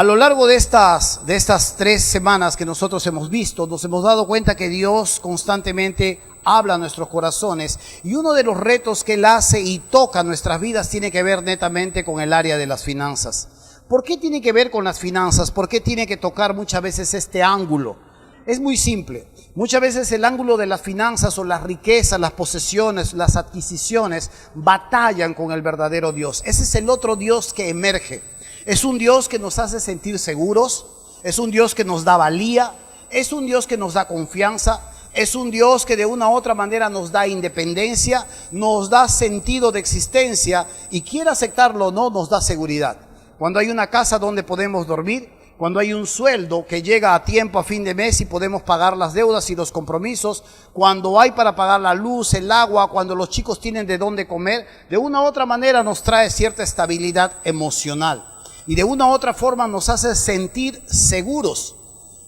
A lo largo de estas 3 semanas que nosotros hemos visto, nos hemos dado cuenta que Dios constantemente habla a nuestros corazones, y uno de los retos que Él hace y toca nuestras vidas tiene que ver netamente con el área de las finanzas. ¿Por qué tiene que ver con las finanzas? ¿Por qué tiene que tocar muchas veces este ángulo? Es muy simple. Muchas veces el ángulo de las finanzas o las riquezas, las posesiones, las adquisiciones batallan con el verdadero Dios. Ese es el otro Dios que emerge. Es un Dios que nos hace sentir seguros, es un Dios que nos da valía, es un Dios que nos da confianza, es un Dios que de una u otra manera nos da independencia, nos da sentido de existencia y, quiera aceptarlo o no, nos da seguridad. Cuando hay una casa donde podemos dormir, cuando hay un sueldo que llega a tiempo a fin de mes y podemos pagar las deudas y los compromisos, cuando hay para pagar la luz, el agua, cuando los chicos tienen de dónde comer, de una u otra manera nos trae cierta estabilidad emocional. Y de una u otra forma nos hace sentir seguros.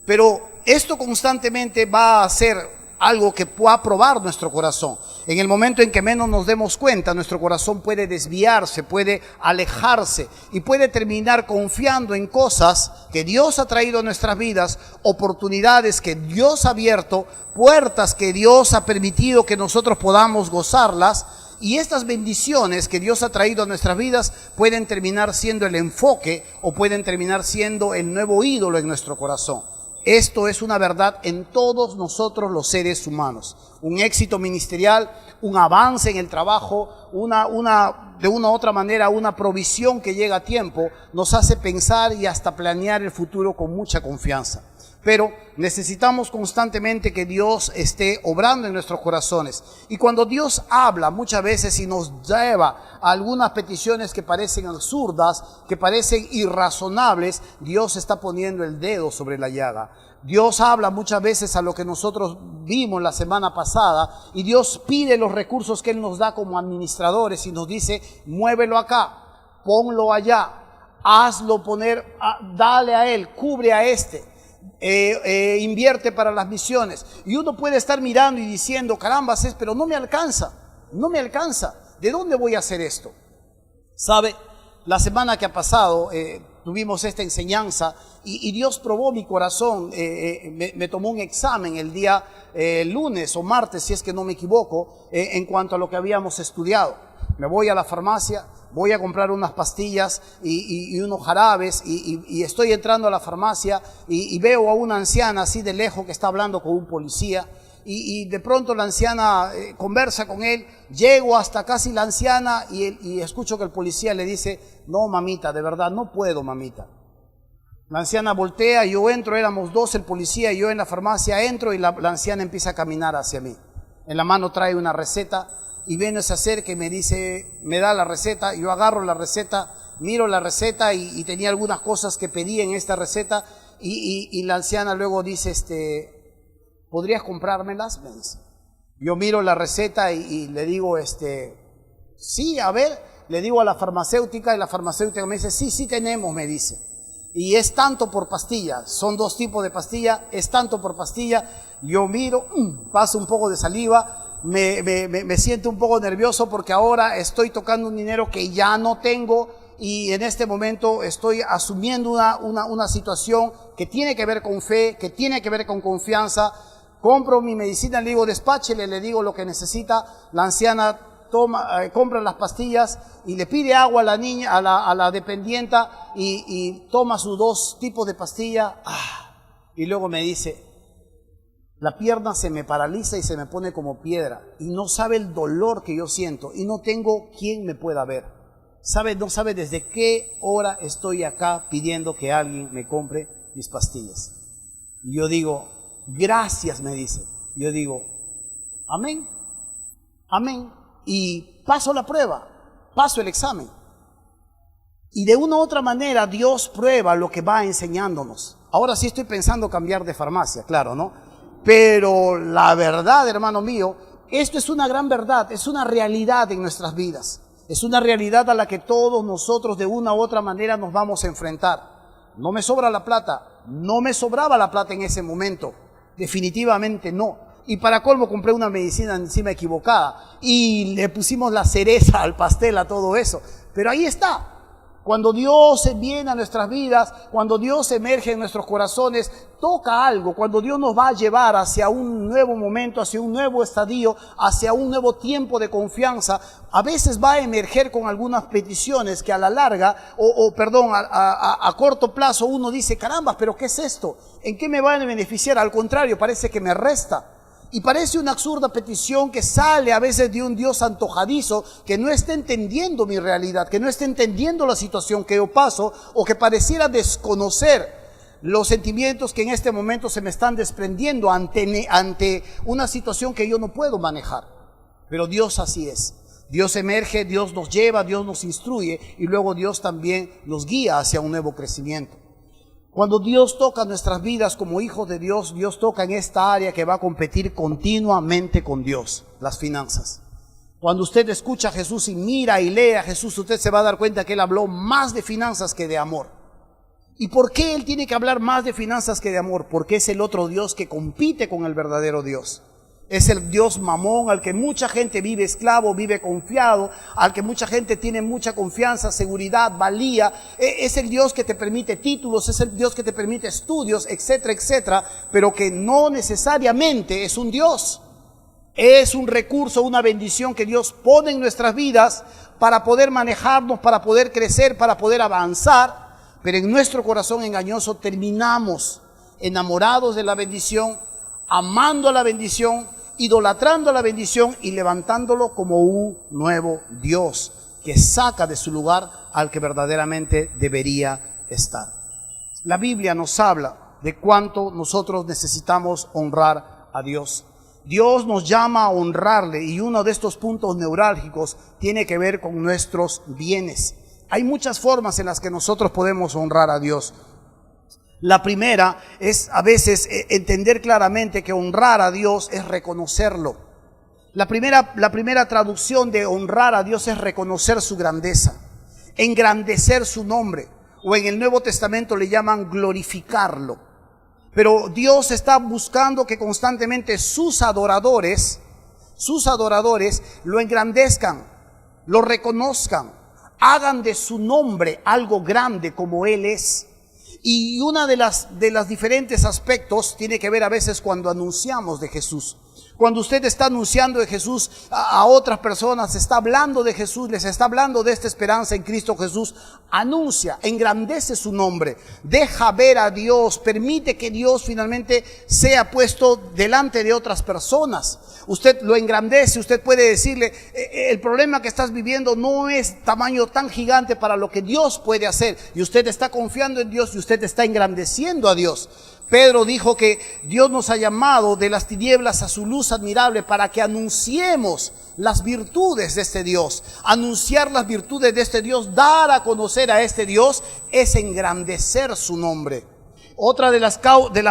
Pero esto constantemente va a ser algo que pueda probar nuestro corazón. En el momento en que menos nos demos cuenta, nuestro corazón puede desviarse, puede alejarse y puede terminar confiando en cosas que Dios ha traído a nuestras vidas, oportunidades que Dios ha abierto, puertas que Dios ha permitido que nosotros podamos gozarlas. Y estas bendiciones que Dios ha traído a nuestras vidas pueden terminar siendo el enfoque o pueden terminar siendo el nuevo ídolo en nuestro corazón. Esto es una verdad en todos nosotros los seres humanos. Un éxito ministerial, un avance en el trabajo, de una u otra manera, una provisión que llega a tiempo, nos hace pensar y hasta planear el futuro con mucha confianza. Pero necesitamos constantemente que Dios esté obrando en nuestros corazones. Y cuando Dios habla muchas veces y nos lleva a algunas peticiones que parecen absurdas, que parecen irrazonables, Dios está poniendo el dedo sobre la llaga. Dios habla muchas veces a lo que nosotros vimos la semana pasada, y Dios pide los recursos que Él nos da como administradores y nos dice: muévelo acá, ponlo allá, hazlo poner, dale a él, cubre a este. Invierte para las misiones. Y uno puede estar mirando y diciendo: caramba, pero no me alcanza, ¿de dónde voy a hacer esto? ¿Sabe? La semana que ha pasado tuvimos esta enseñanza y Dios probó mi corazón. Me tomó un examen el día lunes o martes, si es que no me equivoco, en cuanto a lo que habíamos estudiado. Me voy a la farmacia, voy a comprar unas pastillas y unos jarabes y estoy entrando a la farmacia y veo a una anciana así de lejos que está hablando con un policía y de pronto la anciana conversa con él. Llego hasta casi la anciana y escucho que el policía le dice: no, mamita, de verdad, no puedo, mamita. La anciana voltea, yo entro, éramos dos, el policía y yo en la farmacia, entro y la anciana empieza a caminar hacia mí. En la mano trae una receta. Y viene, se acerca y me dice, me da la receta, yo agarro la receta, miro la receta y tenía algunas cosas que pedí en esta receta y la anciana luego dice, ¿podrías comprármelas? Me dice. Yo miro la receta y le digo, sí, a ver, le digo a la farmacéutica y la farmacéutica me dice, sí tenemos, me dice. Y es tanto por pastilla, son 2 tipos de pastilla, es tanto por pastilla. Yo miro, paso un poco de saliva. Me siento un poco nervioso porque ahora estoy tocando un dinero que ya no tengo y en este momento estoy asumiendo una situación que tiene que ver con fe, que tiene que ver con confianza. Compro mi medicina, le digo despáchele, le digo lo que necesita. La anciana compra las pastillas y le pide agua a la niña, a la dependienta y toma sus 2 tipos de pastilla y luego me dice: la pierna se me paraliza y se me pone como piedra y no sabe el dolor que yo siento y no tengo quien me pueda ver. No sabe desde qué hora estoy acá pidiendo que alguien me compre mis pastillas. Y yo digo, gracias, me dice. Yo digo, amén, amén. Y paso la prueba, paso el examen. Y de una u otra manera Dios prueba lo que va enseñándonos. Ahora sí estoy pensando cambiar de farmacia, claro, ¿no? Pero la verdad, hermano mío, esto es una gran verdad, es una realidad en nuestras vidas. Es una realidad a la que todos nosotros de una u otra manera nos vamos a enfrentar. No me sobra la plata, no me sobraba la plata en ese momento, definitivamente no. Y para colmo compré una medicina encima equivocada y le pusimos la cereza al pastel a todo eso. Pero ahí está. Cuando Dios viene a nuestras vidas, cuando Dios emerge en nuestros corazones, toca algo. Cuando Dios nos va a llevar hacia un nuevo momento, hacia un nuevo estadio, hacia un nuevo tiempo de confianza, a veces va a emerger con algunas peticiones que a la larga, a corto plazo uno dice, caramba, pero ¿qué es esto? ¿En qué me va a beneficiar? Al contrario, parece que me resta. Y parece una absurda petición que sale a veces de un Dios antojadizo que no está entendiendo mi realidad, que no está entendiendo la situación que yo paso o que pareciera desconocer los sentimientos que en este momento se me están desprendiendo ante una situación que yo no puedo manejar. Pero Dios así es. Dios emerge, Dios nos lleva, Dios nos instruye y luego Dios también nos guía hacia un nuevo crecimiento. Cuando Dios toca nuestras vidas como hijos de Dios, Dios toca en esta área que va a competir continuamente con Dios, las finanzas. Cuando usted escucha a Jesús y mira y lee a Jesús, usted se va a dar cuenta que Él habló más de finanzas que de amor. ¿Y por qué Él tiene que hablar más de finanzas que de amor? Porque es el otro Dios que compite con el verdadero Dios. Es el Dios mamón al que mucha gente vive esclavo, vive confiado, al que mucha gente tiene mucha confianza, seguridad, valía. Es el Dios que te permite títulos, es el Dios que te permite estudios, etcétera, etcétera, pero que no necesariamente es un Dios. Es un recurso, una bendición que Dios pone en nuestras vidas para poder manejarnos, para poder crecer, para poder avanzar, pero en nuestro corazón engañoso terminamos enamorados de la bendición, amando a la bendición, idolatrando a la bendición y levantándolo como un nuevo Dios que saca de su lugar al que verdaderamente debería estar. La Biblia nos habla de cuánto nosotros necesitamos honrar a Dios. Dios nos llama a honrarle y uno de estos puntos neurálgicos tiene que ver con nuestros bienes. Hay muchas formas en las que nosotros podemos honrar a Dios. La primera es a veces entender claramente que honrar a Dios es reconocerlo. La primera traducción de honrar a Dios es reconocer su grandeza, engrandecer su nombre, o en el Nuevo Testamento le llaman glorificarlo. Pero Dios está buscando que constantemente sus adoradores lo engrandezcan, lo reconozcan, hagan de su nombre algo grande como Él es. Y una de las diferentes aspectos tiene que ver a veces cuando anunciamos de Jesús. Cuando usted está anunciando de Jesús a otras personas, está hablando de Jesús, les está hablando de esta esperanza en Cristo Jesús, anuncia, engrandece su nombre, deja ver a Dios, permite que Dios finalmente sea puesto delante de otras personas. Usted lo engrandece, usted puede decirle, el problema que estás viviendo no es tamaño tan gigante para lo que Dios puede hacer. Y usted está confiando en Dios y usted está engrandeciendo a Dios. Pedro dijo que Dios nos ha llamado de las tinieblas a su luz admirable para que anunciemos las virtudes de este Dios. Anunciar las virtudes de este Dios, dar a conocer a este Dios, es engrandecer su nombre. Otra de las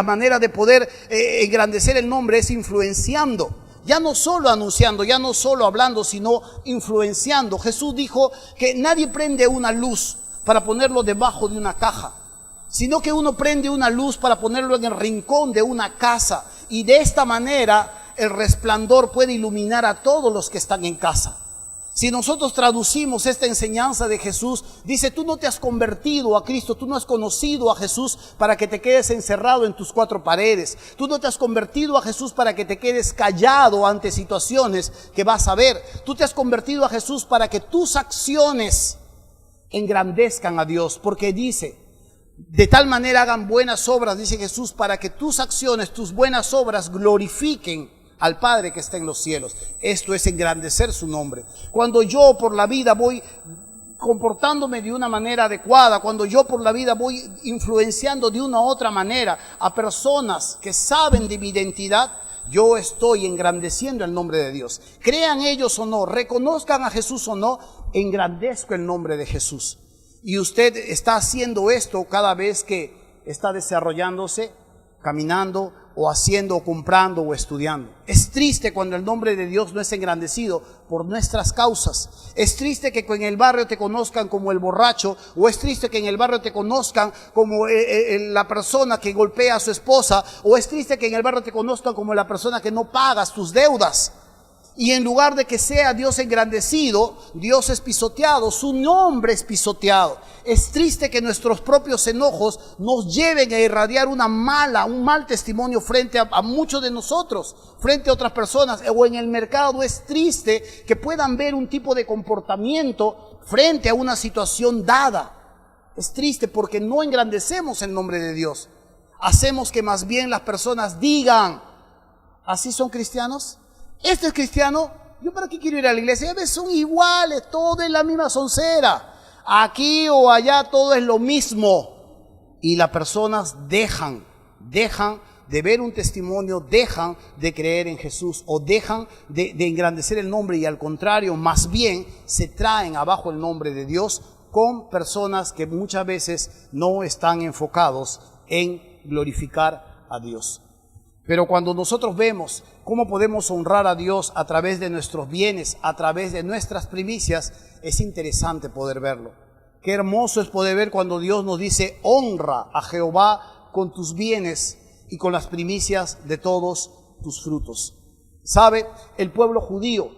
maneras de poder engrandecer el nombre es influenciando. Ya no solo anunciando, ya no solo hablando, sino influenciando. Jesús dijo que nadie prende una luz para ponerlo debajo de una caja, sino que uno prende una luz para ponerlo en el rincón de una casa. Y de esta manera el resplandor puede iluminar a todos los que están en casa. Si nosotros traducimos esta enseñanza de Jesús, dice, tú no te has convertido a Cristo, tú no has conocido a Jesús para que te quedes encerrado en tus cuatro paredes. Tú no te has convertido a Jesús para que te quedes callado ante situaciones que vas a ver. Tú te has convertido a Jesús para que tus acciones engrandezcan a Dios, porque dice, de tal manera hagan buenas obras, dice Jesús, para que tus acciones, tus buenas obras glorifiquen al Padre que está en los cielos. Esto es engrandecer su nombre. Cuando yo por la vida voy comportándome de una manera adecuada, cuando yo por la vida voy influenciando de una u otra manera a personas que saben de mi identidad, yo estoy engrandeciendo el nombre de Dios. Crean ellos o no, reconozcan a Jesús o no, engrandezco el nombre de Jesús. Y usted está haciendo esto cada vez que está desarrollándose, caminando, o haciendo, o comprando, o estudiando. Es triste cuando el nombre de Dios no es engrandecido por nuestras causas. Es triste que en el barrio te conozcan como el borracho, o es triste que en el barrio te conozcan como la persona que golpea a su esposa, o es triste que en el barrio te conozcan como la persona que no paga tus deudas. Y en lugar de que sea Dios engrandecido, Dios es pisoteado, su nombre es pisoteado. Es triste que nuestros propios enojos nos lleven a irradiar un mal testimonio frente a muchos de nosotros, frente a otras personas, o en el mercado. Es triste que puedan ver un tipo de comportamiento frente a una situación dada. Es triste porque no engrandecemos el nombre de Dios. Hacemos que más bien las personas digan: ¿así son cristianos? Este es cristiano, ¿yo para qué quiero ir a la iglesia? A veces son iguales, todo es la misma soncera. Aquí o allá todo es lo mismo. Y las personas dejan de ver un testimonio, dejan de creer en Jesús o dejan de engrandecer el nombre, y al contrario, más bien se traen abajo el nombre de Dios con personas que muchas veces no están enfocados en glorificar a Dios. Pero cuando nosotros vemos cómo podemos honrar a Dios a través de nuestros bienes, a través de nuestras primicias, es interesante poder verlo. Qué hermoso es poder ver cuando Dios nos dice: honra a Jehová con tus bienes y con las primicias de todos tus frutos. ¿Sabe? El pueblo judío,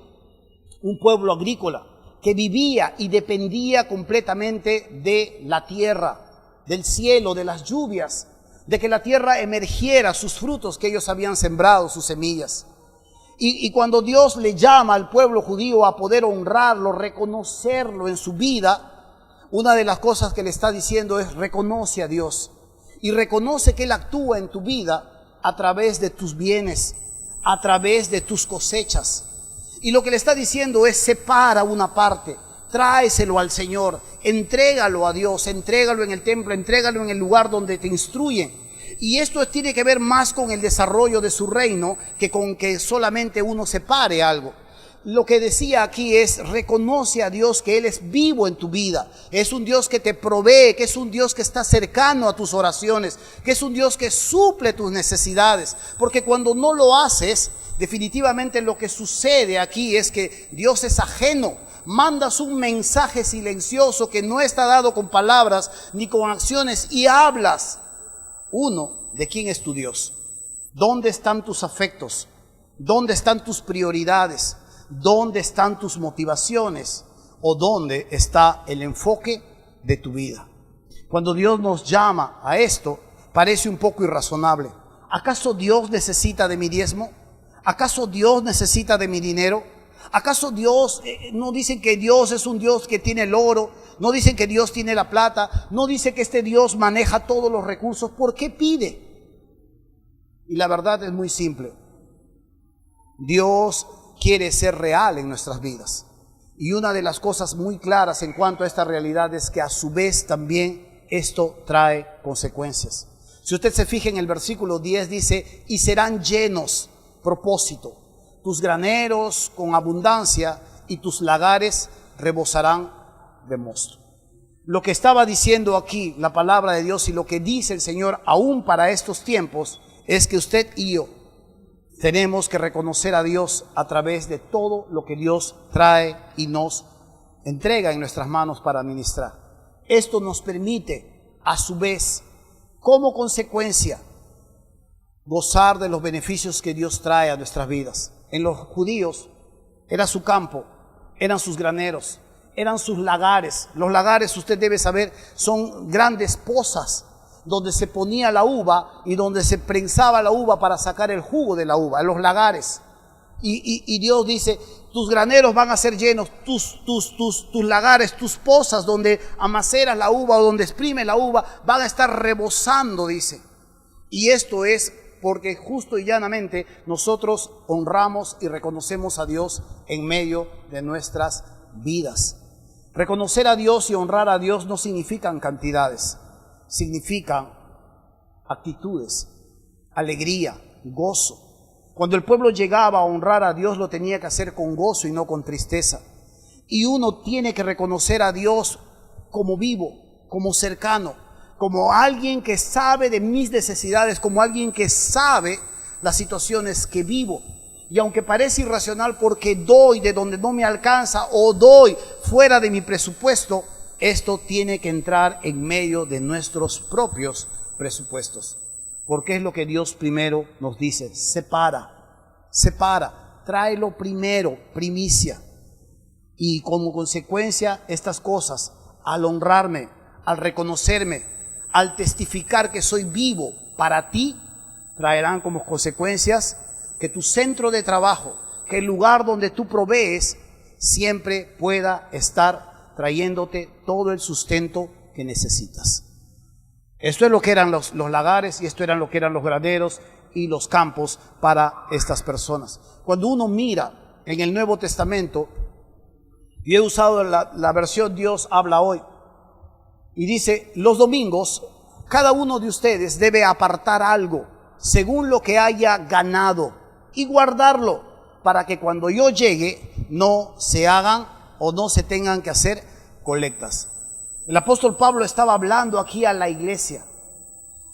un pueblo agrícola que vivía y dependía completamente de la tierra, del cielo, de las lluvias, de que la tierra emergiera sus frutos que ellos habían sembrado, sus semillas. Y cuando Dios le llama al pueblo judío a poder honrarlo, reconocerlo en su vida, una de las cosas que le está diciendo es: reconoce a Dios y reconoce que Él actúa en tu vida a través de tus bienes, a través de tus cosechas. Y lo que le está diciendo es: separa una parte, tráeselo al Señor, entrégalo a Dios, entrégalo en el templo, entrégalo en el lugar donde te instruyen. Y esto tiene que ver más con el desarrollo de su reino que con que solamente uno separe algo. Lo que decía aquí es: reconoce a Dios que Él es vivo en tu vida, es un Dios que te provee, que es un Dios que está cercano a tus oraciones, que es un Dios que suple tus necesidades. Porque cuando no lo haces, definitivamente lo que sucede aquí es que Dios es ajeno. Mandas un mensaje silencioso que no está dado con palabras ni con acciones, y hablas. Uno, ¿de quién es tu Dios? ¿Dónde están tus afectos? ¿Dónde están tus prioridades? ¿Dónde están tus motivaciones? ¿O dónde está el enfoque de tu vida? Cuando Dios nos llama a esto, parece un poco irrazonable. ¿Acaso Dios necesita de mi diezmo? ¿Acaso Dios necesita de mi dinero? ¿Acaso Dios, no dicen que Dios es un Dios que tiene el oro? No dicen que Dios tiene la plata. No dice que este Dios maneja todos los recursos. ¿Por qué pide? Y la verdad es muy simple. Dios quiere ser real en nuestras vidas. Y una de las cosas muy claras en cuanto a esta realidad es que a su vez también esto trae consecuencias. Si usted se fija en el versículo 10, dice: y serán llenos, propósito, tus graneros con abundancia y tus lagares rebosarán de mosto. Lo que estaba diciendo aquí la palabra de Dios y lo que dice el Señor aún para estos tiempos es que usted y yo tenemos que reconocer a Dios a través de todo lo que Dios trae y nos entrega en nuestras manos para administrar. Esto nos permite, a su vez, como consecuencia, gozar de los beneficios que Dios trae a nuestras vidas. En los judíos era su campo, eran sus graneros, eran sus lagares. Los lagares, usted debe saber, son grandes pozas donde se ponía la uva y donde se prensaba la uva para sacar el jugo de la uva, en los lagares. Y Dios dice: tus graneros van a ser llenos, tus lagares, tus pozas donde amaceras la uva o donde exprime la uva, van a estar rebosando, dice. Y esto es porque justo y llanamente nosotros honramos y reconocemos a Dios en medio de nuestras vidas. Reconocer a Dios y honrar a Dios no significan cantidades, significan actitudes, alegría, gozo. Cuando el pueblo llegaba a honrar a Dios, lo tenía que hacer con gozo y no con tristeza. Y uno tiene que reconocer a Dios como vivo, como cercano, como alguien que sabe de mis necesidades, como alguien que sabe las situaciones que vivo. Y aunque parece irracional porque doy de donde no me alcanza o doy fuera de mi presupuesto, esto tiene que entrar en medio de nuestros propios presupuestos. Porque es lo que Dios primero nos dice: separa. tráelo primero, primicia. Y como consecuencia, estas cosas, al honrarme, al reconocerme, al testificar que soy vivo para ti, traerán como consecuencias que tu centro de trabajo, que el lugar donde tú provees, siempre pueda estar trayéndote todo el sustento que necesitas. Esto es lo que eran los lagares, y esto eran lo que eran los graneros y los campos para estas personas. Cuando uno mira en el Nuevo Testamento, yo he usado la versión Dios habla hoy, y dice: los domingos cada uno de ustedes debe apartar algo según lo que haya ganado y guardarlo, para que cuando yo llegue no se hagan o no se tengan que hacer colectas. El apóstol Pablo estaba hablando aquí a la iglesia,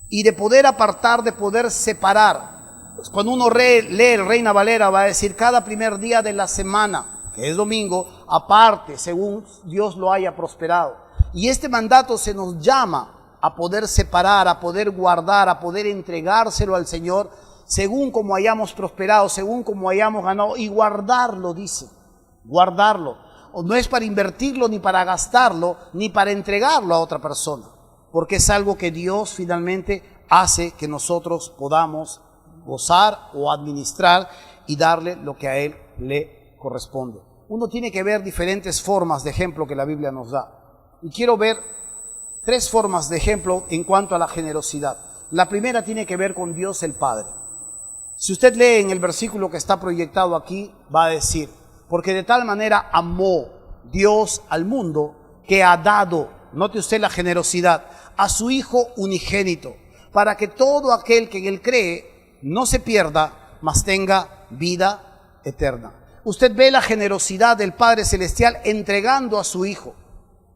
y de poder apartar, de poder separar. Pues cuando uno lee el Reina Valera, va a decir: cada primer día de la semana, que es domingo, aparte según Dios lo haya prosperado. Y este mandato se nos llama a poder separar, a poder guardar, a poder entregárselo al Señor según como hayamos prosperado, según como hayamos ganado, y guardarlo, dice, guardarlo. No es para invertirlo, ni para gastarlo, ni para entregarlo a otra persona, porque es algo que Dios finalmente hace que nosotros podamos gozar o administrar y darle lo que a Él le corresponde. Uno tiene que ver diferentes formas de ejemplo que la Biblia nos da. Y quiero ver 3 formas de ejemplo en cuanto a la generosidad. La primera tiene que ver con Dios el Padre. Si usted lee en el versículo que está proyectado aquí, va a decir: porque de tal manera amó Dios al mundo, que ha dado, note usted la generosidad, a su Hijo unigénito, para que todo aquel que en Él cree no se pierda, mas tenga vida eterna. Usted ve la generosidad del Padre Celestial entregando a su Hijo,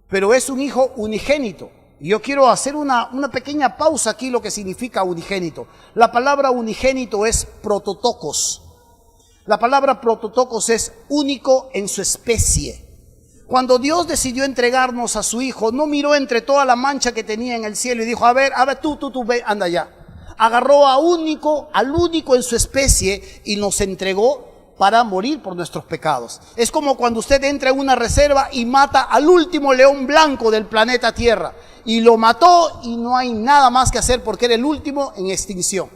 pero es un Hijo unigénito. Y yo quiero hacer una pequeña pausa aquí, lo que significa unigénito. La palabra unigénito es prototokos. La palabra prototokos es único en su especie. Cuando Dios decidió entregarnos a su Hijo, no miró entre toda la mancha que tenía en el cielo y dijo: a ver, tú, ve, anda allá. Agarró al único en su especie y nos entregó para morir por nuestros pecados. Es como cuando usted entra en una reserva y mata al último león blanco del planeta Tierra, y lo mató y no hay nada más que hacer porque era el último en extinción.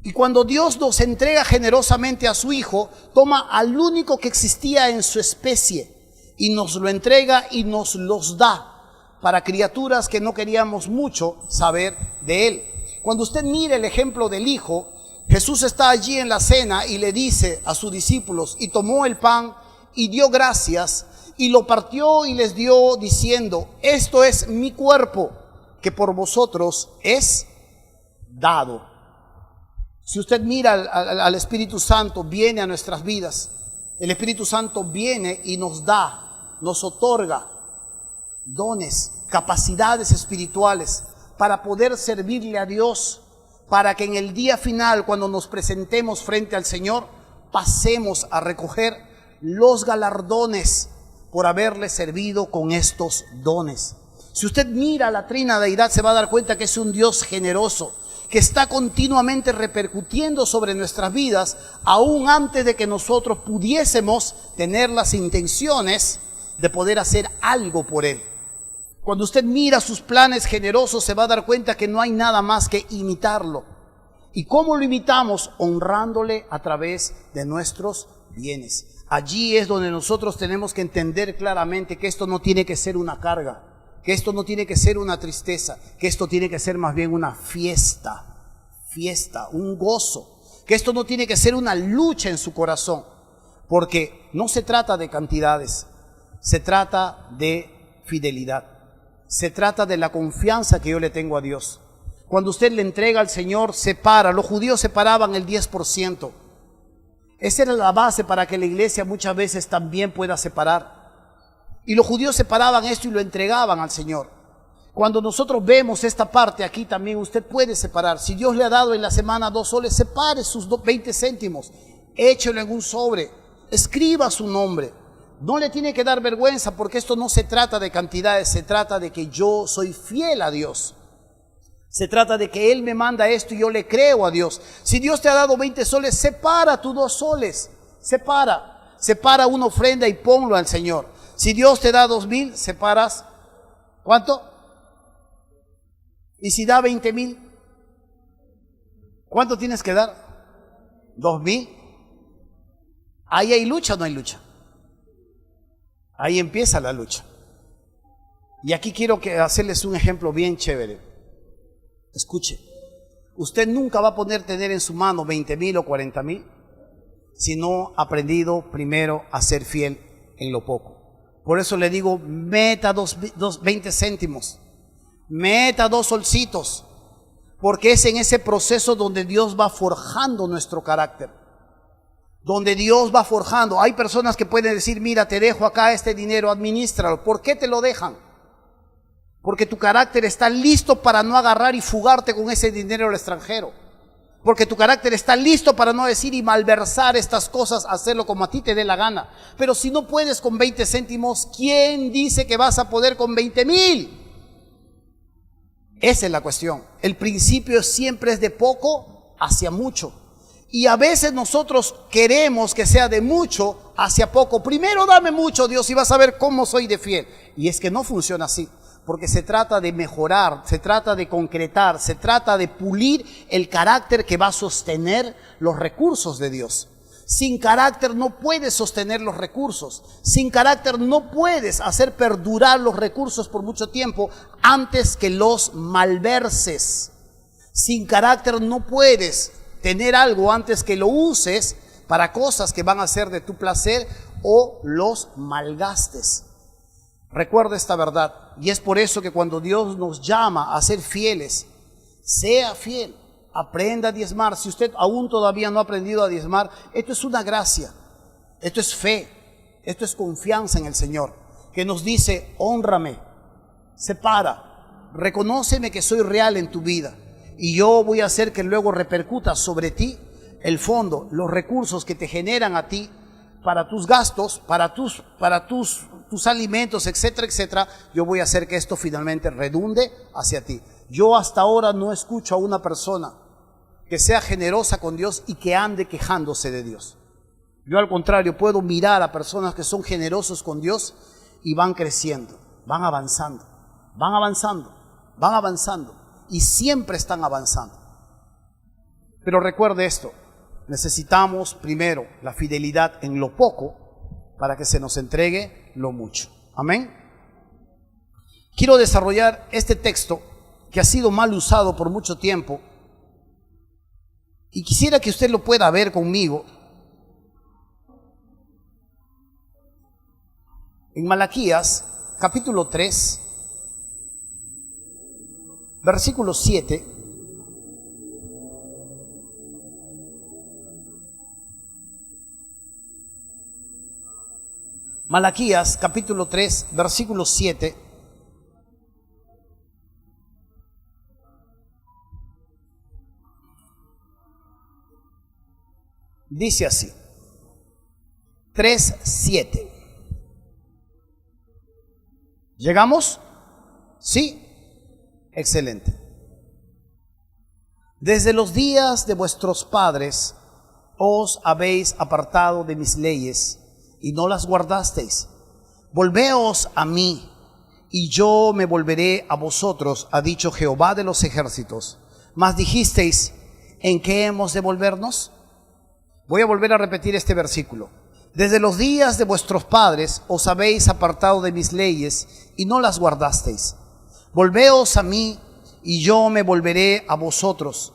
Y cuando Dios nos entrega generosamente a su Hijo, toma al único que existía en su especie y nos lo entrega y nos los da para criaturas que no queríamos mucho saber de Él. Cuando usted mire el ejemplo del Hijo, Jesús está allí en la cena y le dice a sus discípulos, y tomó el pan y dio gracias y lo partió y les dio diciendo: esto es mi cuerpo, que por vosotros es dado. Si usted mira al Espíritu Santo, viene a nuestras vidas. El Espíritu Santo viene y nos da, nos otorga dones, capacidades espirituales para poder servirle a Dios, para que en el día final, cuando nos presentemos frente al Señor, pasemos a recoger los galardones por haberle servido con estos dones. Si usted mira a la Trina Deidad, se va a dar cuenta que es un Dios generoso, que está continuamente repercutiendo sobre nuestras vidas, aún antes de que nosotros pudiésemos tener las intenciones de poder hacer algo por Él. Cuando usted mira sus planes generosos, se va a dar cuenta que no hay nada más que imitarlo. ¿Y cómo lo imitamos? Honrándole a través de nuestros bienes. Allí es donde nosotros tenemos que entender claramente que esto no tiene que ser una carga, que esto no tiene que ser una tristeza, que esto tiene que ser más bien una fiesta, un gozo, que esto no tiene que ser una lucha en su corazón, porque no se trata de cantidades, se trata de fidelidad, se trata de la confianza que yo le tengo a Dios. Cuando usted le entrega al Señor, separa. Los judíos separaban el 10%. Esa era la base para que la iglesia muchas veces también pueda separar. Y los judíos separaban esto y lo entregaban al Señor. Cuando nosotros vemos esta parte aquí también, usted puede separar. Si Dios le ha dado en la semana 2 soles, separe sus 20 céntimos, échelo en un sobre, escriba su nombre. No le tiene que dar vergüenza, porque esto no se trata de cantidades, se trata de que yo soy fiel a Dios. Se trata de que Él me manda esto y yo le creo a Dios. Si Dios te ha dado 20 soles, separa tus 2 soles. Separa una ofrenda y ponlo al Señor. Si Dios te da 2,000, separas, ¿cuánto? Y si da 20,000, ¿cuánto tienes que dar? 2,000. ¿Ahí hay lucha o no hay lucha? Ahí empieza la lucha. Y aquí quiero hacerles un ejemplo bien chévere. Escuche, usted nunca va a poder tener en su mano 20,000 o 40,000 si no ha aprendido primero a ser fiel en lo poco. Por eso le digo, meta 20 céntimos, meta 2 solcitos, porque es en ese proceso donde Dios va forjando nuestro carácter, donde Dios va forjando. Hay personas que pueden decir, mira, te dejo acá este dinero, adminístralo. ¿Por qué te lo dejan? Porque tu carácter está listo para no agarrar y fugarte con ese dinero al extranjero. Porque tu carácter está listo para no decir y malversar estas cosas, hacerlo como a ti te dé la gana. Pero si no puedes con 20 céntimos, ¿quién dice que vas a poder con 20,000? Esa es la cuestión. El principio siempre es de poco hacia mucho. Y a veces nosotros queremos que sea de mucho hacia poco. Primero dame mucho, Dios, y vas a ver cómo soy de fiel. Y es que no funciona así. Porque se trata de mejorar, se trata de concretar, se trata de pulir el carácter que va a sostener los recursos de Dios. Sin carácter no puedes sostener los recursos. Sin carácter no puedes hacer perdurar los recursos por mucho tiempo antes que los malverses. Sin carácter no puedes tener algo antes que lo uses para cosas que van a ser de tu placer o los malgastes. Recuerda esta verdad, y es por eso que cuando Dios nos llama a ser fieles, sea fiel, aprenda a diezmar. Si usted aún todavía no ha aprendido a diezmar, esto es una gracia, esto es fe, esto es confianza en el Señor, que nos dice, hónrame, separa, reconóceme que soy real en tu vida, y yo voy a hacer que luego repercuta sobre ti el fondo, los recursos que te generan a ti, para tus gastos, para tus alimentos, etcétera, etcétera. Yo voy a hacer que esto finalmente redunde hacia ti. Yo hasta ahora no escucho a una persona que sea generosa con Dios y que ande quejándose de Dios. Yo al contrario puedo mirar a personas que son generosos con Dios y van creciendo, van avanzando, van avanzando, van avanzando y siempre están avanzando. Pero recuerde esto. Necesitamos primero la fidelidad en lo poco para que se nos entregue lo mucho. Amén. Quiero desarrollar este texto que ha sido mal usado por mucho tiempo y quisiera que usted lo pueda ver conmigo. En Malaquías, capítulo 3, versículo 7. Malaquías capítulo 3, versículo 7. Dice así. 3:7. ¿Llegamos? ¿Sí? Excelente. Desde los días de vuestros padres os habéis apartado de mis leyes y no las guardasteis. Volveos a mí, y yo me volveré a vosotros, ha dicho Jehová de los ejércitos. Mas dijisteis, ¿en qué hemos de volvernos? Voy a volver a repetir este versículo. Desde los días de vuestros padres os habéis apartado de mis leyes, y no las guardasteis. Volveos a mí, y yo me volveré a vosotros,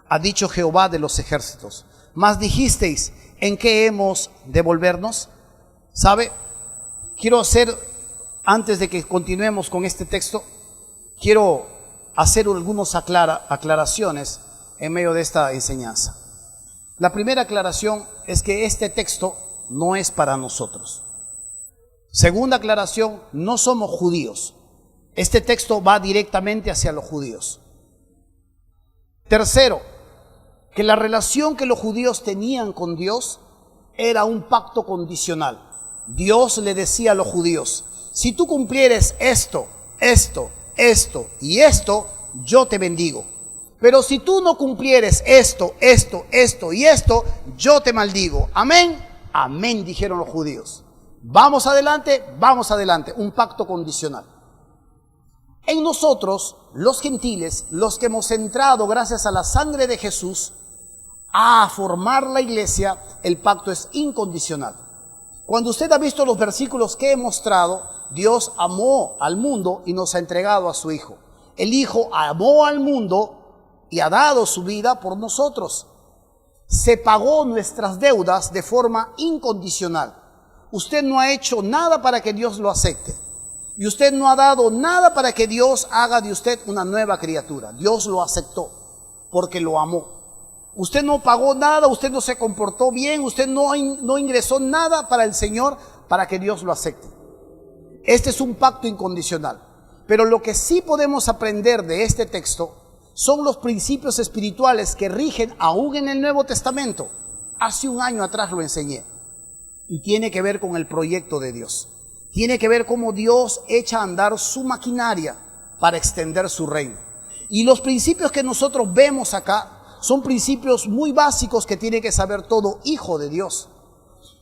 ha dicho Jehová de los ejércitos. Mas dijisteis, ¿en qué hemos de volvernos? ¿Sabe? Quiero hacer, antes de que continuemos con este texto, quiero hacer algunas aclaraciones en medio de esta enseñanza. La primera aclaración es que este texto no es para nosotros. Segunda aclaración, no somos judíos. Este texto va directamente hacia los judíos. Tercero, que la relación que los judíos tenían con Dios era un pacto condicional. Dios le decía a los judíos, si tú cumplieres esto, esto, esto y esto, yo te bendigo. Pero si tú no cumplieres esto, esto, esto y esto, yo te maldigo. Amén, amén, dijeron los judíos. Vamos adelante, un pacto condicional. En nosotros, los gentiles, los que hemos entrado gracias a la sangre de Jesús a formar la iglesia, el pacto es incondicional. Cuando usted ha visto los versículos que he mostrado, Dios amó al mundo y nos ha entregado a su Hijo. El Hijo amó al mundo y ha dado su vida por nosotros. Se pagó nuestras deudas de forma incondicional. Usted no ha hecho nada para que Dios lo acepte. Y usted no ha dado nada para que Dios haga de usted una nueva criatura. Dios lo aceptó porque lo amó. Usted no pagó nada, usted no se comportó bien, usted no ingresó nada para el Señor para que Dios lo acepte. Este es un pacto incondicional. Pero lo que sí podemos aprender de este texto son los principios espirituales que rigen aún en el Nuevo Testamento. Hace un año atrás lo enseñé. Y tiene que ver con el proyecto de Dios. Tiene que ver cómo Dios echa a andar su maquinaria para extender su reino. Y los principios que nosotros vemos acá son principios muy básicos que tiene que saber todo hijo de Dios.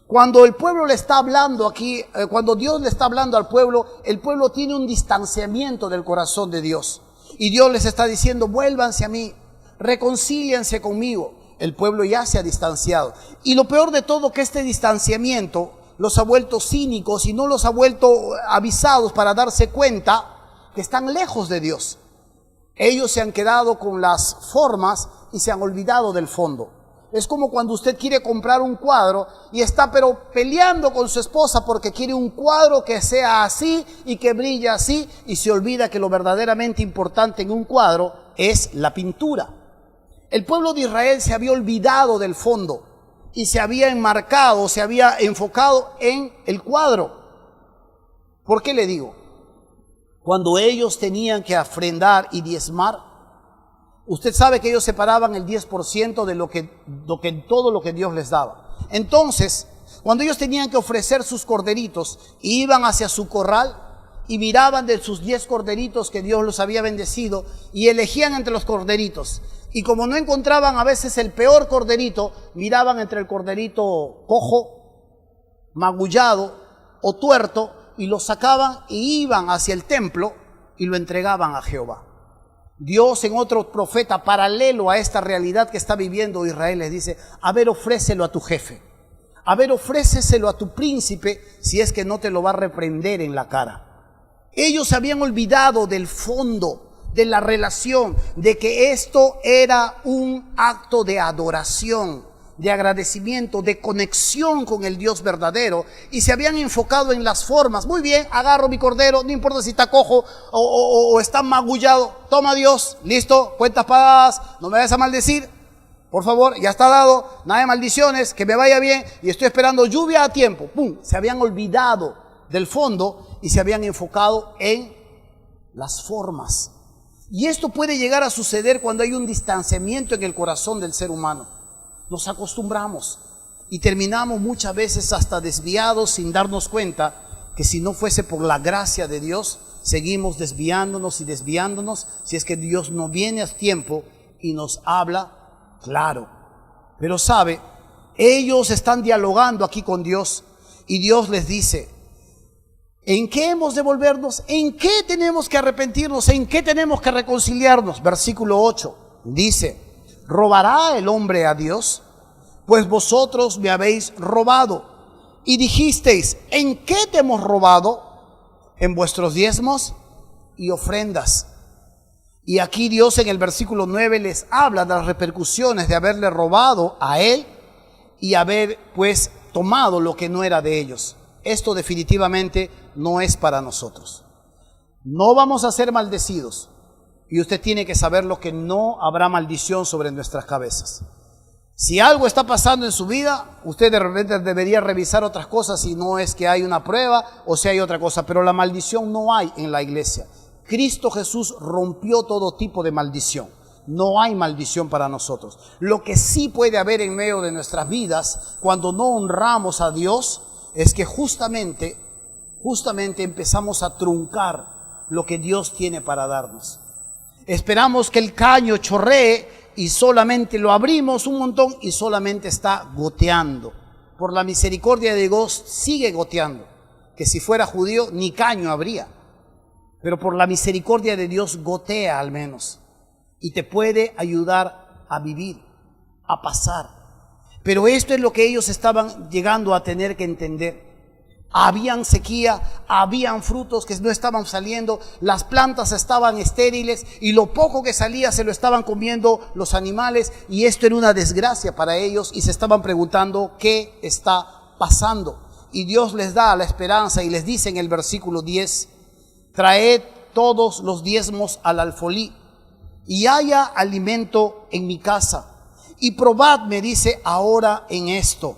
Cuando el pueblo le está hablando aquí, cuando Dios le está hablando al pueblo, el pueblo tiene un distanciamiento del corazón de Dios. Y Dios les está diciendo, vuélvanse a mí, reconcíliense conmigo. El pueblo ya se ha distanciado. Y lo peor de todo, que este distanciamiento los ha vuelto cínicos y no los ha vuelto avisados para darse cuenta que están lejos de Dios. Ellos se han quedado con las formas y se han olvidado del fondo. Es como cuando usted quiere comprar un cuadro y está pero peleando con su esposa porque quiere un cuadro que sea así y que brille así, y se olvida que lo verdaderamente importante en un cuadro es la pintura. El pueblo de Israel se había olvidado del fondo y se había enmarcado, se había enfocado en el cuadro. ¿Por qué le digo? Cuando ellos tenían que ofrendar y diezmar, usted sabe que ellos separaban el 10% de todo lo que Dios les daba. Entonces, cuando ellos tenían que ofrecer sus corderitos, iban hacia su corral y miraban de sus 10 corderitos que Dios los había bendecido y elegían entre los corderitos. Y como no encontraban a veces el peor corderito, miraban entre el corderito cojo, magullado o tuerto, y lo sacaban y iban hacia el templo y lo entregaban a Jehová. Dios, en otro profeta paralelo a esta realidad que está viviendo Israel, les dice, a ver, ofrécelo a tu jefe, a ver, ofréceselo a tu príncipe, si es que no te lo va a reprender en la cara. Ellos se habían olvidado del fondo, de la relación, de que esto era un acto de adoración, de agradecimiento, de conexión con el Dios verdadero, y se habían enfocado en las formas. Muy bien, agarro mi cordero, no importa si está cojo o está magullado, toma Dios, listo, cuentas pagadas, no me vayas a maldecir, por favor, ya está dado, nada de maldiciones, que me vaya bien, y estoy esperando lluvia a tiempo. ¡Pum! Se habían olvidado del fondo y se habían enfocado en las formas. Y esto puede llegar a suceder cuando hay un distanciamiento en el corazón del ser humano. Nos acostumbramos y terminamos muchas veces hasta desviados sin darnos cuenta que si no fuese por la gracia de Dios, seguimos desviándonos y desviándonos si es que Dios no viene a tiempo y nos habla claro. Pero sabe, ellos están dialogando aquí con Dios y Dios les dice, ¿en qué hemos de volvernos? ¿En qué tenemos que arrepentirnos? ¿En qué tenemos que reconciliarnos? Versículo 8 dice, ¿robará el hombre a Dios? Pues vosotros me habéis robado. Y dijisteis, ¿en qué te hemos robado? En vuestros diezmos y ofrendas. Y aquí Dios en el versículo 9 les habla de las repercusiones de haberle robado a él y haber pues tomado lo que no era de ellos. Esto definitivamente no es para nosotros. No vamos a ser maldecidos. Y usted tiene que saberlo, que no habrá maldición sobre nuestras cabezas. Si algo está pasando en su vida, usted de repente debería revisar otras cosas si no es que hay una prueba o si hay otra cosa. Pero la maldición no hay en la iglesia. Cristo Jesús rompió todo tipo de maldición. No hay maldición para nosotros. Lo que sí puede haber en medio de nuestras vidas cuando no honramos a Dios es que justamente empezamos a truncar lo que Dios tiene para darnos. Esperamos que el caño chorree y solamente lo abrimos un montón y solamente está goteando. por la misericordia de Dios sigue goteando, que si fuera judío ni caño habría, pero por la misericordia de Dios gotea al menos y te puede ayudar a vivir, a pasar. Pero esto es lo que ellos estaban llegando a tener que entender. Habían sequía, habían frutos que no estaban saliendo, las plantas estaban estériles y lo poco que salía se lo estaban comiendo los animales, y esto era una desgracia para ellos y se estaban preguntando qué está pasando. Y Dios les da la esperanza y les dice en el versículo 10, traed todos los diezmos al alfolí y haya alimento en mi casa, y probadme, dice, ahora en esto.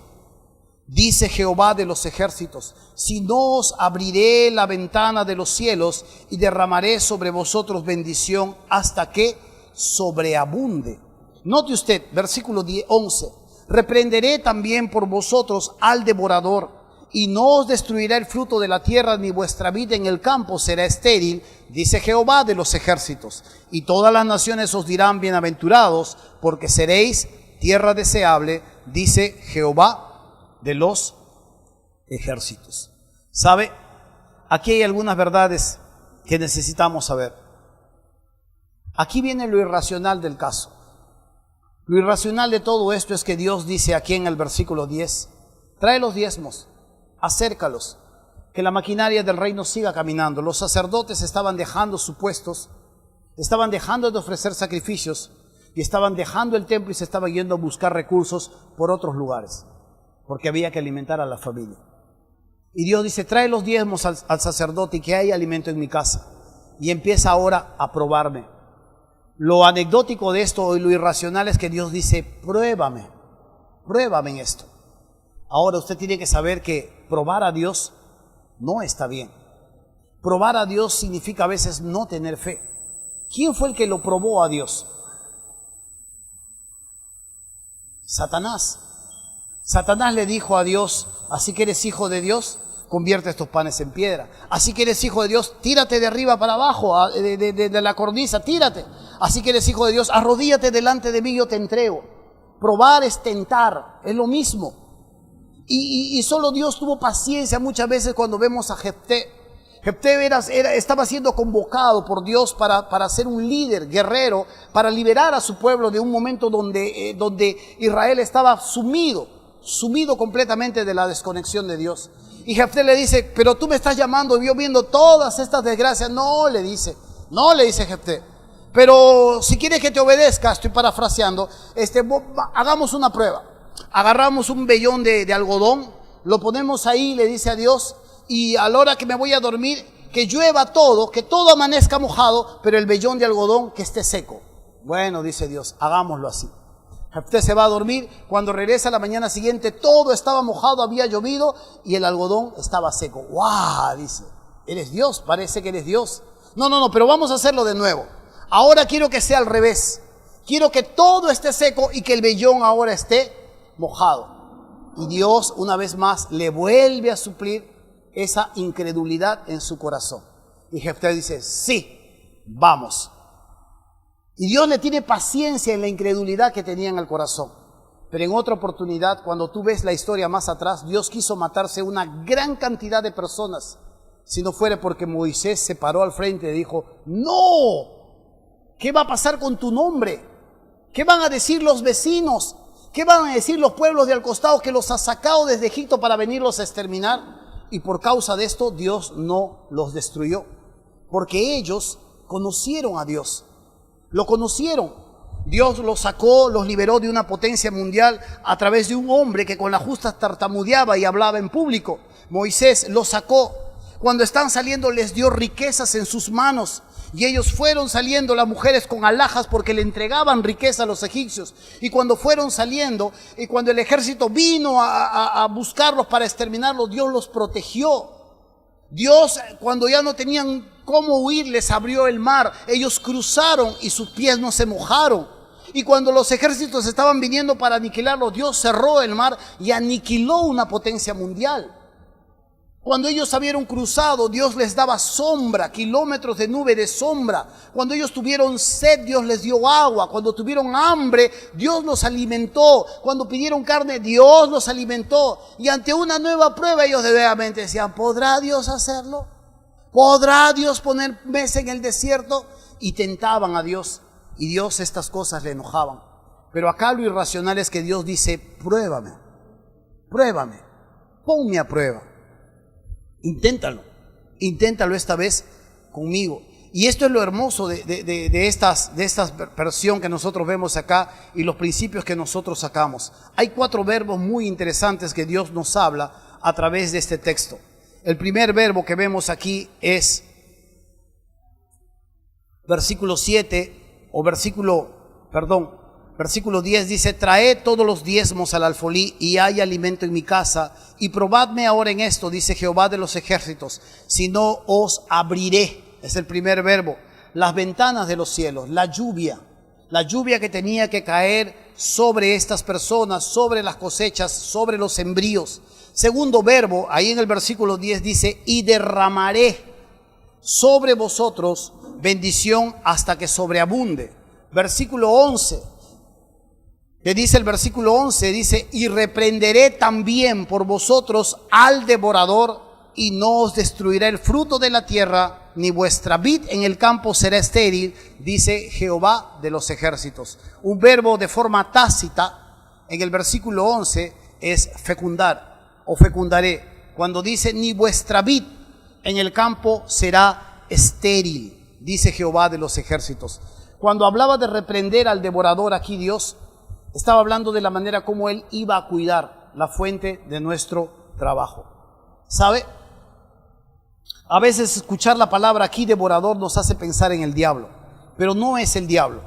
Dice Jehová de los ejércitos, si no os abriré la ventana de los cielos y derramaré sobre vosotros bendición hasta que sobreabunde. Note usted, versículo 11, reprenderé también por vosotros al devorador, y no os destruirá el fruto de la tierra, ni vuestra vida en el campo será estéril, dice Jehová de los ejércitos. Y todas las naciones os dirán bienaventurados, porque seréis tierra deseable, dice Jehová de los ejércitos. ¿Sabe? Aquí hay algunas verdades que necesitamos saber. Aquí viene lo irracional del caso. Lo irracional de todo esto es que Dios dice aquí en el versículo 10, trae los diezmos, acércalos, que la maquinaria del reino siga caminando. Los sacerdotes estaban dejando sus puestos, estaban dejando de ofrecer sacrificios y estaban dejando el templo y se estaban yendo a buscar recursos por otros lugares, porque había que alimentar a la familia. Y Dios dice, trae los diezmos al sacerdote y que haya alimento en mi casa. Y empieza ahora a probarme. Lo anecdótico de esto y lo irracional es que Dios dice, pruébame en esto. Ahora usted tiene que saber que probar a Dios no está bien. Probar a Dios significa a veces no tener fe. ¿Quién fue el que lo probó a Dios? Satanás. Satanás le dijo a Dios, así que eres hijo de Dios, convierte estos panes en piedra. Así que eres hijo de Dios, tírate de arriba para abajo, de la cornisa, tírate. Así que eres hijo de Dios, arrodíllate delante de mí, yo te entrego. Probar es tentar, es lo mismo. Y solo Dios tuvo paciencia muchas veces cuando vemos a Jefté. Jefté estaba siendo convocado por Dios para ser un líder, guerrero, para liberar a su pueblo de un momento donde Israel estaba sumido completamente de la desconexión de Dios. Y Jefté le dice, pero tú me estás llamando, yo viendo todas estas desgracias. No, le dice Jefté, pero si quieres que te obedezca, estoy parafraseando, hagamos una prueba. Agarramos un vellón de algodón, lo ponemos ahí, le dice a Dios, y a la hora que me voy a dormir, que llueva todo, que todo amanezca mojado, pero el vellón de algodón que esté seco. Bueno, dice Dios, hagámoslo así. Jefté se va a dormir, cuando regresa la mañana siguiente todo estaba mojado, había llovido y el algodón estaba seco. ¡Guau! Dice, eres Dios, parece que eres Dios. No, pero vamos a hacerlo de nuevo. Ahora quiero que sea al revés. Quiero que todo esté seco y que el vellón ahora esté mojado. Y Dios una vez más le vuelve a suplir esa incredulidad en su corazón. Y Jefté dice, sí, vamos. Y Dios le tiene paciencia en la incredulidad que tenía en el corazón. Pero en otra oportunidad, cuando tú ves la historia más atrás, Dios quiso matarse una gran cantidad de personas, si no fuera porque Moisés se paró al frente y dijo, no, ¿qué va a pasar con tu nombre? ¿Qué van a decir los vecinos? ¿Qué van a decir los pueblos de al costado que los ha sacado desde Egipto para venirlos a exterminar? Y por causa de esto Dios no los destruyó, porque ellos conocieron a Dios. Lo conocieron. Dios los sacó, los liberó de una potencia mundial a través de un hombre que con la justa tartamudeaba y hablaba en público. Moisés los sacó. Cuando están saliendo les dio riquezas en sus manos. Y ellos fueron saliendo, las mujeres con alhajas, porque le entregaban riqueza a los egipcios. Y cuando fueron saliendo, y cuando el ejército vino a buscarlos para exterminarlos, Dios los protegió. Dios, cuando ya no tenían cómo huir, les abrió el mar. Ellos cruzaron y sus pies no se mojaron. Y cuando los ejércitos estaban viniendo para aniquilarlos, Dios cerró el mar y aniquiló una potencia mundial. Cuando ellos habían cruzado, Dios les daba sombra, kilómetros de nube de sombra. Cuando ellos tuvieron sed, Dios les dio agua. Cuando tuvieron hambre, Dios los alimentó. Cuando pidieron carne, Dios los alimentó. Y ante una nueva prueba, ellos nuevamente decían, ¿podrá Dios hacerlo? ¿Podrá Dios poner mesa en el desierto? Y tentaban a Dios. Y Dios estas cosas le enojaban. Pero acá lo irracional es que Dios dice, pruébame, ponme a prueba. Inténtalo esta vez conmigo. Y esto es lo hermoso de esta versión que nosotros vemos acá y los principios que nosotros sacamos. Hay 4 verbos muy interesantes que Dios nos habla a través de este texto. El primer verbo que vemos aquí es versículo 10 dice, traed todos los diezmos al alfolí y hay alimento en mi casa, y probadme ahora en esto, dice Jehová de los ejércitos, si no os abriré. Es el primer verbo. Las ventanas de los cielos, la lluvia que tenía que caer sobre estas personas, sobre las cosechas, sobre los sembríos. Segundo verbo, ahí en el versículo 10 dice, y derramaré sobre vosotros bendición hasta que sobreabunde. Versículo 11. Que dice el versículo 11, dice, y reprenderé también por vosotros al devorador, y no os destruirá el fruto de la tierra, ni vuestra vid en el campo será estéril, dice Jehová de los ejércitos. Un verbo de forma tácita en el versículo 11 es fecundar o fecundaré. Cuando dice, ni vuestra vid en el campo será estéril, dice Jehová de los ejércitos. Cuando hablaba de reprender al devorador aquí Dios, estaba hablando de la manera como Él iba a cuidar la fuente de nuestro trabajo. ¿Sabe? A veces escuchar la palabra aquí devorador nos hace pensar en el diablo, pero no es el diablo.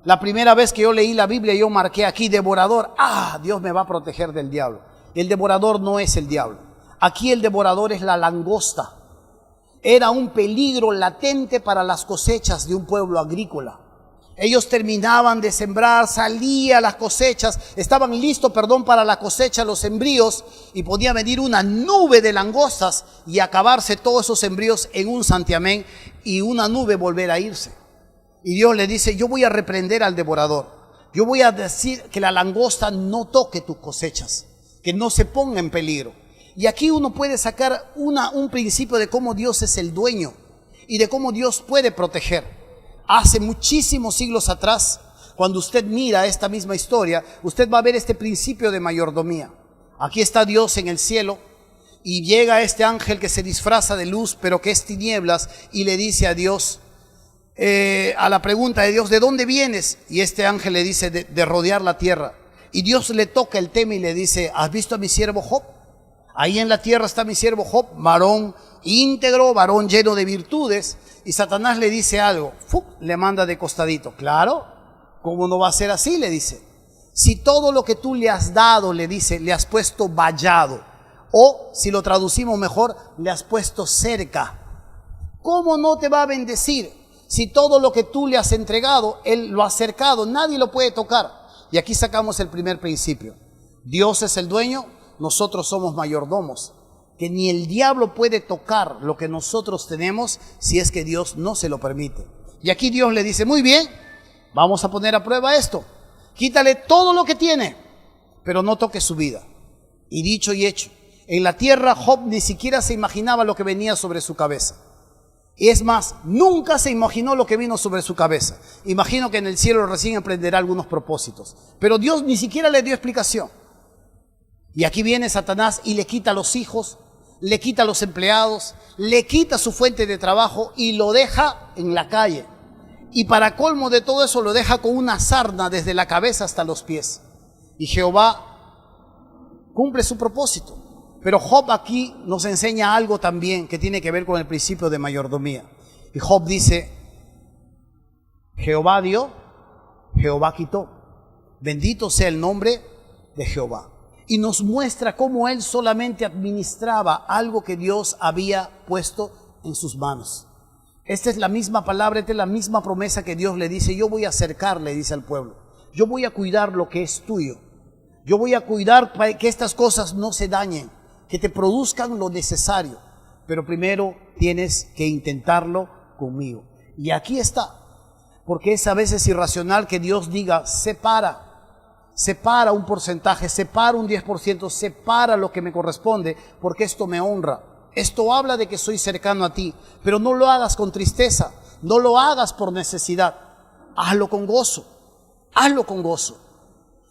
La primera vez que yo leí la Biblia yo marqué aquí devorador. Dios me va a proteger del diablo. El devorador no es el diablo. Aquí el devorador es la langosta. Era un peligro latente para las cosechas de un pueblo agrícola. Ellos terminaban de sembrar, salía las cosechas, estaban listos, para la cosecha, los sembríos, y podía venir una nube de langostas y acabarse todos esos sembríos en un santiamén y una nube volver a irse. Y Dios le dice, yo voy a reprender al devorador. Yo voy a decir que la langosta no toque tus cosechas, que no se ponga en peligro. Y aquí uno puede sacar un principio de cómo Dios es el dueño y de cómo Dios puede proteger. Hace muchísimos siglos atrás, cuando usted mira esta misma historia, usted va a ver este principio de mayordomía. Aquí está Dios en el cielo y llega este ángel que se disfraza de luz, pero que es tinieblas, y le dice a Dios, a la pregunta de Dios, ¿de dónde vienes? Y este ángel le dice, de rodear la tierra. Y Dios le toca el tema y le dice, ¿has visto a mi siervo Job? Ahí en la tierra está mi siervo Job, varón íntegro, varón lleno de virtudes. Y Satanás le dice algo, le manda de costadito. Claro, ¿cómo no va a ser así? Le dice. Si todo lo que tú le has dado, le dice, le has puesto vallado. O, si lo traducimos mejor, le has puesto cerca. ¿Cómo no te va a bendecir? Si todo lo que tú le has entregado, Él lo ha cercado, nadie lo puede tocar. Y aquí sacamos el primer principio. Dios es el dueño, nosotros somos mayordomos. Que ni el diablo puede tocar lo que nosotros tenemos si es que Dios no se lo permite. Y aquí Dios le dice, muy bien, vamos a poner a prueba esto. Quítale todo lo que tiene, pero no toque su vida. Y dicho y hecho, en la tierra Job ni siquiera se imaginaba lo que venía sobre su cabeza. Y es más, nunca se imaginó lo que vino sobre su cabeza. Imagino que en el cielo recién emprenderá algunos propósitos. Pero Dios ni siquiera le dio explicación. Y aquí viene Satanás y le quita los hijos, le quita los empleados, le quita su fuente de trabajo y lo deja en la calle. Y para colmo de todo eso lo deja con una sarna desde la cabeza hasta los pies. Y Jehová cumple su propósito. Pero Job aquí nos enseña algo también que tiene que ver con el principio de mayordomía. Y Job dice, Jehová dio, Jehová quitó. Bendito sea el nombre de Jehová. Y nos muestra cómo él solamente administraba algo que Dios había puesto en sus manos. Esta es la misma palabra, esta es la misma promesa que Dios le dice, yo voy a acercar, le dice al pueblo. Yo voy a cuidar lo que es tuyo. Yo voy a cuidar para que estas cosas no se dañen, que te produzcan lo necesario. Pero primero tienes que intentarlo conmigo. Y aquí está. Porque es a veces irracional que Dios diga, separa un porcentaje, separa un 10%, separa lo que me corresponde, porque esto me honra. Esto habla de que soy cercano a ti, pero no lo hagas con tristeza, no lo hagas por necesidad. Hazlo con gozo, hazlo con gozo.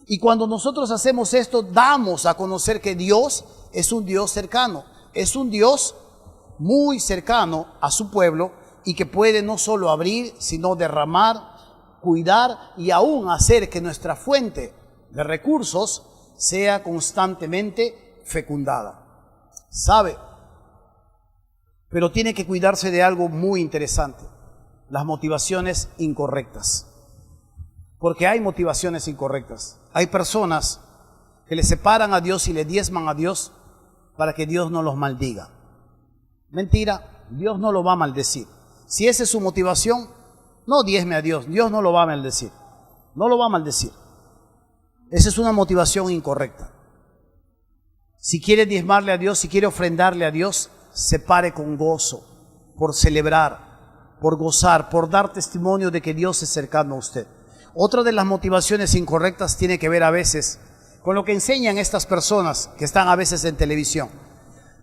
Y cuando nosotros hacemos esto, damos a conocer que Dios es un Dios cercano, es un Dios muy cercano a su pueblo y que puede no solo abrir, sino derramar, cuidar y aún hacer que nuestra fuente de recursos sea constantemente fecundada. ¿Sabe? Pero tiene que cuidarse de algo muy interesante, las motivaciones incorrectas. Porque hay motivaciones incorrectas. Hay personas que le separan a Dios y le diezman a Dios para que Dios no los maldiga. Mentira, Dios no lo va a maldecir. Si esa es su motivación, no diezme a Dios, Dios no lo va a maldecir. No lo va a maldecir. Esa es una motivación incorrecta. Si quiere diezmarle a Dios, si quiere ofrendarle a Dios, separe con gozo, por celebrar, por gozar, por dar testimonio de que Dios es cercano a usted. Otra de las motivaciones incorrectas tiene que ver a veces con lo que enseñan estas personas que están a veces en televisión.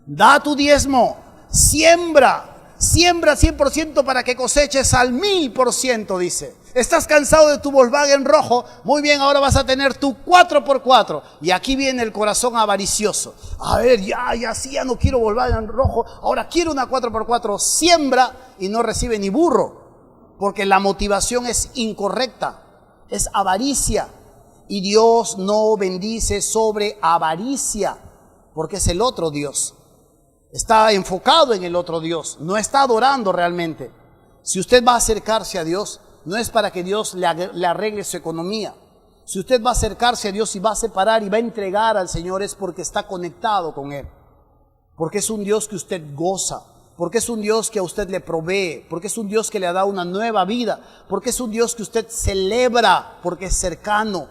Da tu diezmo, siembra 100% para que coseches al 1000%, dice. Estás cansado de tu Volkswagen rojo, muy bien, ahora vas a tener tu 4x4. Y aquí viene el corazón avaricioso. A ver, ya no quiero Volkswagen rojo, ahora quiero una 4x4. Siembra y no recibe ni burro, porque la motivación es incorrecta, es avaricia. Y Dios no bendice sobre avaricia, porque es el otro Dios. Está enfocado en el otro Dios, no está adorando realmente. Si usted va a acercarse a Dios, no es para que Dios le arregle su economía. Si usted va a acercarse a Dios y va a separar y va a entregar al Señor, es porque está conectado con Él. Porque es un Dios que usted goza, porque es un Dios que a usted le provee, porque es un Dios que le ha dado una nueva vida, porque es un Dios que usted celebra, porque es cercano,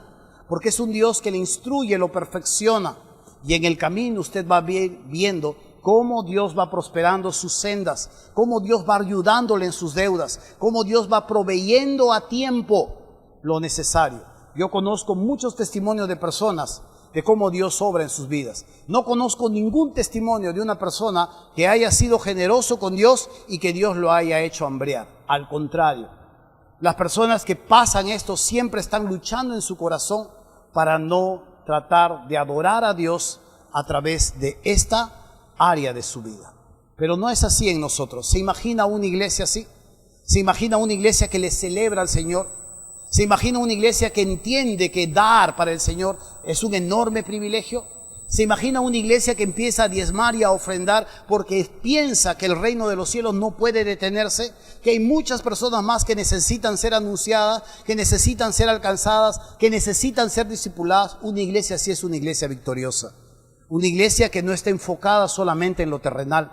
porque es un Dios que le instruye, lo perfecciona. Y en el camino usted va viendo cómo Dios va prosperando sus sendas, cómo Dios va ayudándole en sus deudas, cómo Dios va proveyendo a tiempo lo necesario. Yo conozco muchos testimonios de personas de cómo Dios obra en sus vidas. No conozco ningún testimonio de una persona que haya sido generoso con Dios y que Dios lo haya hecho hambrear. Al contrario, las personas que pasan esto siempre están luchando en su corazón para no tratar de adorar a Dios a través de esta área de su vida. Pero no es así en nosotros. ¿Se imagina una iglesia así? ¿Se imagina una iglesia que le celebra al Señor? ¿Se imagina una iglesia que entiende que dar para el Señor es un enorme privilegio? ¿Se imagina una iglesia que empieza a diezmar y a ofrendar porque piensa que el reino de los cielos no puede detenerse? Que hay muchas personas más que necesitan ser anunciadas, que necesitan ser alcanzadas, que necesitan ser discipuladas. Una iglesia así es una iglesia victoriosa. Una iglesia que no está enfocada solamente en lo terrenal,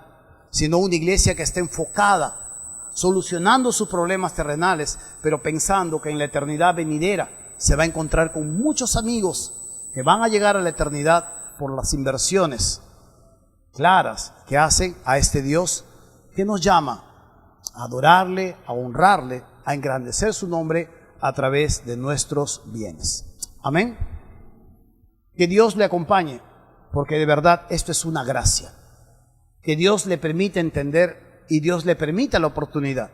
sino una iglesia que está enfocada, solucionando sus problemas terrenales, pero pensando que en la eternidad venidera se va a encontrar con muchos amigos que van a llegar a la eternidad por las inversiones claras que hacen a este Dios que nos llama a adorarle, a honrarle, a engrandecer su nombre a través de nuestros bienes. Amén. Que Dios le acompañe, porque de verdad esto es una gracia. Que Dios le permite entender y Dios le permita la oportunidad.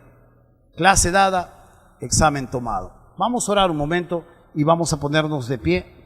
Clase dada, examen tomado. Vamos a orar un momento y vamos a ponernos de pie.